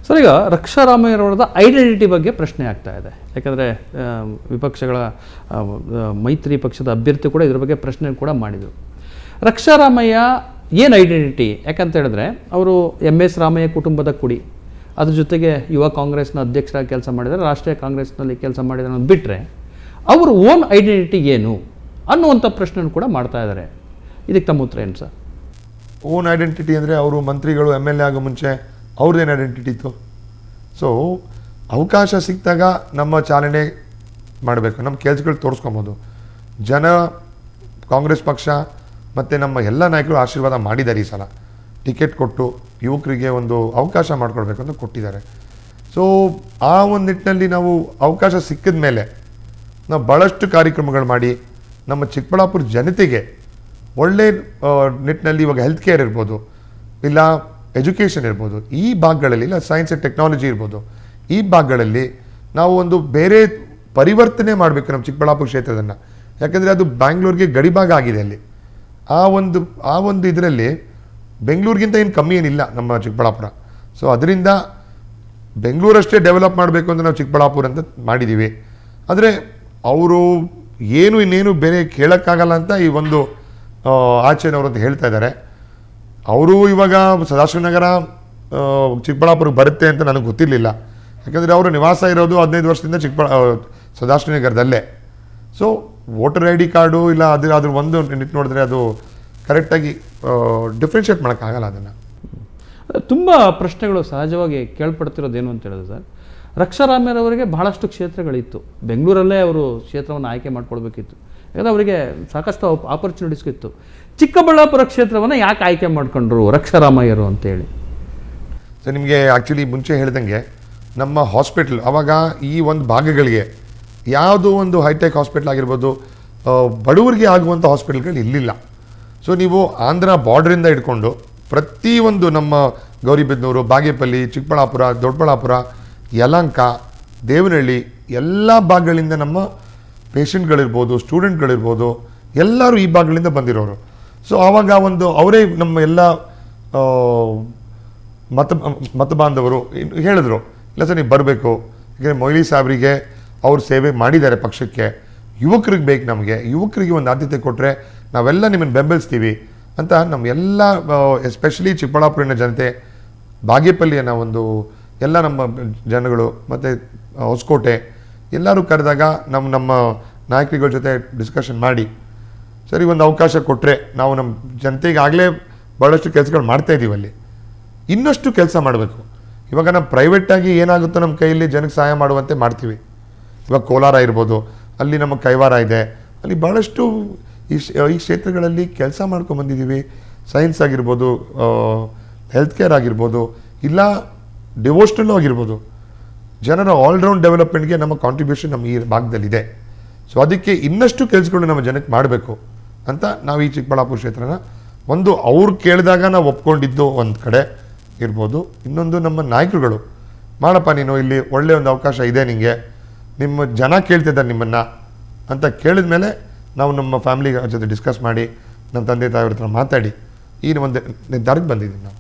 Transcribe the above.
Sir, ಈಗ ರಕ್ಷಾರಾಮಯ್ಯರವರದ identity ಬಗ್ಗೆ ಪ್ರಶ್ನೆ ಆಗ್ತಾ ಇದೆ. ಯಾಕಂದರೆ ವಿಪಕ್ಷಗಳ ಮೈತ್ರಿ ಪಕ್ಷದ ಅಭ್ಯರ್ಥಿ ಕೂಡ ಇದ್ರ ಬಗ್ಗೆ ಪ್ರಶ್ನೆ ಕೂಡ ಮಾಡಿದರು. ರಕ್ಷಾರಾಮಯ್ಯ ಏನು ಐಡೆಂಟಿಟಿ? ಯಾಕಂತ ಹೇಳಿದ್ರೆ ಅವರು MS ರಾಮಯ್ಯ ಕುಟುಂಬದ ಕುಡಿ, ಅದ್ರ ಜೊತೆಗೆ ಯುವ ಕಾಂಗ್ರೆಸ್ನ ಅಧ್ಯಕ್ಷರಾಗಿ ಕೆಲಸ ಮಾಡಿದ್ದಾರೆ, ರಾಷ್ಟ್ರೀಯ ಕಾಂಗ್ರೆಸ್ನಲ್ಲಿ ಕೆಲಸ ಮಾಡಿದ್ದಾರೆ ಅನ್ನೋದು ಬಿಟ್ಟರೆ ಅವ್ರ ಓನ್ ಐಡೆಂಟಿಟಿ ಏನು ಅನ್ನುವಂಥ ಪ್ರಶ್ನೆ ಕೂಡ ಮಾಡ್ತಾ ಇದ್ದಾರೆ. ಇದಕ್ಕೆ ತಮ್ಮ ಉತ್ತರ ಏನು ಸರ್? ಓನ್ ಐಡೆಂಟಿಟಿ ಅಂದರೆ ಅವರು ಮಂತ್ರಿಗಳು MLA ಆಗೋ ಮುಂಚೆ ಅವ್ರದ್ದೇನು ಐಡೆಂಟಿಟಿ ಇತ್ತು? ಸೊ ಅವಕಾಶ ಸಿಕ್ಕಿದಾಗ ನಮ್ಮ ಚಾಲನೆ ಮಾಡಬೇಕು, ನಮ್ಮ ಕೆಲಸಗಳು ತೋರಿಸ್ಕೊಬೋದು. ಜನ ಕಾಂಗ್ರೆಸ್ ಪಕ್ಷ ಮತ್ತು ನಮ್ಮ ಎಲ್ಲ ನಾಯಕರು ಆಶೀರ್ವಾದ ಮಾಡಿದ್ದಾರೆ. ಈ ಸಲ ಟಿಕೆಟ್ ಕೊಟ್ಟು ಯುವಕರಿಗೆ ಒಂದು ಅವಕಾಶ ಮಾಡಿಕೊಡ್ಬೇಕು ಅಂತ ಕೊಟ್ಟಿದ್ದಾರೆ. ಸೊ ಆ ಒಂದು ನಿಟ್ಟಿನಲ್ಲಿ ನಾವು ಅವಕಾಶ ಸಿಕ್ಕಿದ ಮೇಲೆ ನಾವು ಭಾಳಷ್ಟು ಕಾರ್ಯಕ್ರಮಗಳು ಮಾಡಿ ನಮ್ಮ ಚಿಕ್ಕಬಳ್ಳಾಪುರ ಜನತೆಗೆ ಒಳ್ಳೆ ನಿಟ್ಟಿನಲ್ಲಿ, ಇವಾಗ ಹೆಲ್ತ್ ಕೇರ್ ಇರ್ಬೋದು, ಇಲ್ಲ ಎಜುಕೇಷನ್ ಇರ್ಬೋದು, ಈ ಭಾಗಗಳಲ್ಲಿ, ಇಲ್ಲ ಸೈನ್ಸ್ ಆ್ಯಂಡ್ ಟೆಕ್ನಾಲಜಿ ಇರ್ಬೋದು, ಈ ಭಾಗಗಳಲ್ಲಿ ನಾವು ಒಂದು ಬೇರೆ ಪರಿವರ್ತನೆ ಮಾಡಬೇಕು ನಮ್ಮ ಚಿಕ್ಕಬಳ್ಳಾಪುರ ಕ್ಷೇತ್ರದನ್ನು. ಯಾಕಂದರೆ ಅದು ಬ್ಯಾಂಗ್ಳೂರಿಗೆ ಗಡಿಭಾಗ ಆಗಿದೆ. ಅಲ್ಲಿ ಆ ಒಂದು ಇದರಲ್ಲಿ ಬೆಂಗಳೂರಿಗಿಂತ ಏನು ಕಮ್ಮಿ ಏನಿಲ್ಲ ನಮ್ಮ ಚಿಕ್ಕಬಳ್ಳಾಪುರ. ಸೊ ಅದರಿಂದ ಬೆಂಗಳೂರಷ್ಟೇ ಡೆವಲಪ್ ಮಾಡಬೇಕು ಅಂತ ನಾವು ಚಿಕ್ಕಬಳ್ಳಾಪುರ ಅಂತ ಮಾಡಿದ್ದೀವಿ. ಆದರೆ ಅವರು ಇನ್ನೇನು ಬೇರೆ ಕೇಳೋಕ್ಕಾಗಲ್ಲ ಅಂತ ಈ ಒಂದು ಆಚೆನವರು ಅಂತ ಹೇಳ್ತಾ ಇದ್ದಾರೆ. ಅವರು ಇವಾಗ ಸದಾಶಿವನಗರ ಚಿಕ್ಕಬಳ್ಳಾಪುರಕ್ಕೆ ಬರುತ್ತೆ ಅಂತ ನನಗೆ ಗೊತ್ತಿರಲಿಲ್ಲ. ಯಾಕಂದರೆ ಅವರು ನಿವಾಸ ಇರೋದು 15 ವರ್ಷದಿಂದ ಸದಾಶಿವನಗರದಲ್ಲೇ. ಸೊ ವೋಟರ್ ID ಕಾರ್ಡು ಇಲ್ಲ ಅದ್ರ ಒಂದು ನಿಟ್ಟು ನೋಡಿದ್ರೆ ಅದು ಕರೆಕ್ಟಾಗಿ ಡಿಫ್ರೆನ್ಷಿಯೇಟ್ ಮಾಡೋಕ್ಕಾಗಲ್ಲ. ಅದನ್ನು ತುಂಬ ಪ್ರಶ್ನೆಗಳು ಸಹಜವಾಗಿ ಕೇಳ್ಪಡ್ತಿರೋದೇನು ಅಂತ ಹೇಳಿದ್ರೆ ಸರ್, ರಕ್ಷಾರಾಮಯ್ಯರವರಿಗೆ ಬಹಳಷ್ಟು ಕ್ಷೇತ್ರಗಳಿತ್ತು. ಬೆಂಗಳೂರಲ್ಲೇ ಅವರು ಕ್ಷೇತ್ರವನ್ನು ಆಯ್ಕೆ ಮಾಡ್ಕೊಳ್ಬೇಕಿತ್ತು. ಯಾಕಂದರೆ ಅವರಿಗೆ ಸಾಕಷ್ಟು ಆಪರ್ಚುನಿಟೀಸ್ ಇತ್ತು. ಚಿಕ್ಕಬಳ್ಳಾಪುರ ಕ್ಷೇತ್ರವನ್ನು ಯಾಕೆ ಆಯ್ಕೆ ಮಾಡ್ಕೊಂಡ್ರು ರಕ್ಷಾರಾಮಯ್ಯರು ಅಂತೇಳಿ? ಸೊ ನಿಮಗೆ ಆ್ಯಕ್ಚುಲಿ ಮುಂಚೆ ಹೇಳ್ದಂಗೆ ನಮ್ಮ ಹಾಸ್ಪಿಟ್ಲ್ ಆವಾಗ ಈ ಒಂದು ಭಾಗಗಳಿಗೆ ಯಾವುದೋ ಒಂದು ಹೈಟೆಕ್ ಹಾಸ್ಪಿಟ್ಲ್ ಆಗಿರ್ಬೋದು, ಬಡವರಿಗೆ ಆಗುವಂಥ ಹಾಸ್ಪಿಟಲ್ಗಳು ಇರಲಿಲ್ಲ. ಸೊ ನೀವು ಆಂಧ್ರ ಬಾರ್ಡ್ರಿಂದ ಹಿಡ್ಕೊಂಡು ಪ್ರತಿಯೊಂದು ನಮ್ಮ ಗೌರಿಬಿದನೂರು, ಬಾಗೇಪಲ್ಲಿ, ಚಿಕ್ಕಬಳ್ಳಾಪುರ, ದೊಡ್ಡಬಳ್ಳಾಪುರ, ಯಲಹಂಕ, ದೇವನಹಳ್ಳಿ ಎಲ್ಲ ಭಾಗಗಳಿಂದ ನಮ್ಮ ಪೇಷಂಟ್ಗಳಿರ್ಬೋದು, ಸ್ಟೂಡೆಂಟ್ಗಳಿರ್ಬೋದು, ಎಲ್ಲರೂ ಈ ಭಾಗಗಳಿಂದ ಬಂದಿರೋರು. ಸೊ ಆವಾಗ ಒಂದು ಅವರೇ ನಮ್ಮ ಎಲ್ಲ ಮತ ಬಾಂಧವರು ಹೇಳಿದ್ರು, ಇಲ್ಲ ಸರ್ ನೀವು ಬರಬೇಕು, ಯಾಕಂದರೆ ಮೊಯ್ಲಿ ಸಾಹೇಬರಿಗೆ ಅವ್ರು ಸೇವೆ ಮಾಡಿದ್ದಾರೆ ಪಕ್ಷಕ್ಕೆ, ಯುವಕರಿಗೆ ಬೇಕು, ನಮಗೆ ಯುವಕರಿಗೆ ಒಂದು ಆದ್ಯತೆ ಕೊಟ್ಟರೆ ನಾವೆಲ್ಲ ನಿಮ್ಮನ್ನು ಬೆಂಬಲಿಸ್ತೀವಿ ಅಂತ ನಮ್ಮ ಎಲ್ಲ ಎಸ್ಪೆಷಲಿ ಚಿಕ್ಕಬಳ್ಳಾಪುರಿನ ಜನತೆ, ಬಾಗೇಪಲ್ಲಿಯ ಒಂದು ಎಲ್ಲ ನಮ್ಮ ಜನಗಳು ಮತ್ತು ಹೊಸಕೋಟೆ ಎಲ್ಲರೂ ಕರೆದಾಗ ನಮ್ಮ ನಾಯಕರುಗಳ ಜೊತೆ ಡಿಸ್ಕಷನ್ ಮಾಡಿ ಸರಿ ಒಂದು ಅವಕಾಶ ಕೊಟ್ಟರೆ ನಾವು ನಮ್ಮ ಜನತೆಗೆ ಆಗಲೇ ಭಾಳಷ್ಟು ಕೆಲಸಗಳು ಮಾಡ್ತಾಯಿದ್ದೀವಿ. ಅಲ್ಲಿ ಇನ್ನಷ್ಟು ಕೆಲಸ ಮಾಡಬೇಕು. ಇವಾಗ ನಮ್ಮ ಪ್ರೈವೇಟಾಗಿ ಏನಾಗುತ್ತೋ ನಮ್ಮ ಕೈಯಲ್ಲಿ ಜನಕ್ಕೆ ಸಹಾಯ ಮಾಡುವಂತೆ ಮಾಡ್ತೀವಿ. ಇವಾಗ ಕೋಲಾರ ಇರ್ಬೋದು, ಅಲ್ಲಿ ನಮ್ಮ ಕೈವಾರ ಇದೆ, ಅಲ್ಲಿ ಭಾಳಷ್ಟು ಈ ಕ್ಷೇತ್ರಗಳಲ್ಲಿ ಕೆಲಸ ಮಾಡ್ಕೊಂಬಂದಿದ್ದೀವಿ. ಸೈನ್ಸ್ ಆಗಿರ್ಬೋದು, ಹೆಲ್ತ್ ಕೇರ್ ಆಗಿರ್ಬೋದು, ಇಲ್ಲ ಡಿವೋಷನಲ್ ಆಗಿರ್ಬೋದು, ಜನರ ಆಲ್ರೌಂಡ್ ಡೆವಲಪ್ಮೆಂಟ್ಗೆ ನಮ್ಮ ಕಾಂಟ್ರಿಬ್ಯೂಷನ್ ನಮ್ಮ ಈ ಭಾಗದಲ್ಲಿದೆ. ಸೊ ಅದಕ್ಕೆ ಇನ್ನಷ್ಟು ಕೆಲಸಗಳು ನಮ್ಮ ಜನಕ್ಕೆ ಮಾಡಬೇಕು ಅಂತ ನಾವು ಈ ಚಿಕ್ಕಬಳ್ಳಾಪುರ ಕ್ಷೇತ್ರನ ಒಂದು ಅವ್ರು ಕೇಳಿದಾಗ ನಾವು ಒಪ್ಕೊಂಡಿದ್ದು ಒಂದು ಕಡೆ ಇರ್ಬೋದು. ಇನ್ನೊಂದು ನಮ್ಮ ನಾಯಕರುಗಳು, ಮಾಡಪ್ಪ ನೀನು ಇಲ್ಲಿ ಒಳ್ಳೆಯ ಒಂದು ಅವಕಾಶ ಇದೆ, ನಿಮಗೆ ನಿಮ್ಮ ಜನ ಕೇಳ್ತಿದ್ದಾರೆ ನಿಮ್ಮನ್ನು ಅಂತ ಕೇಳಿದ ಮೇಲೆ ನಾವು ನಮ್ಮ ಫ್ಯಾಮಿಲಿ ಜೊತೆ ಡಿಸ್ಕಸ್ ಮಾಡಿ ನಮ್ಮ ತಂದೆ ತಾಯಿಯವ್ರ ಹತ್ರ ಮಾತಾಡಿ ಈ ಒಂದು ನಿರ್ಧಾರಕ್ಕೆ ಬಂದಿದ್ದೀವಿ ನಾವು.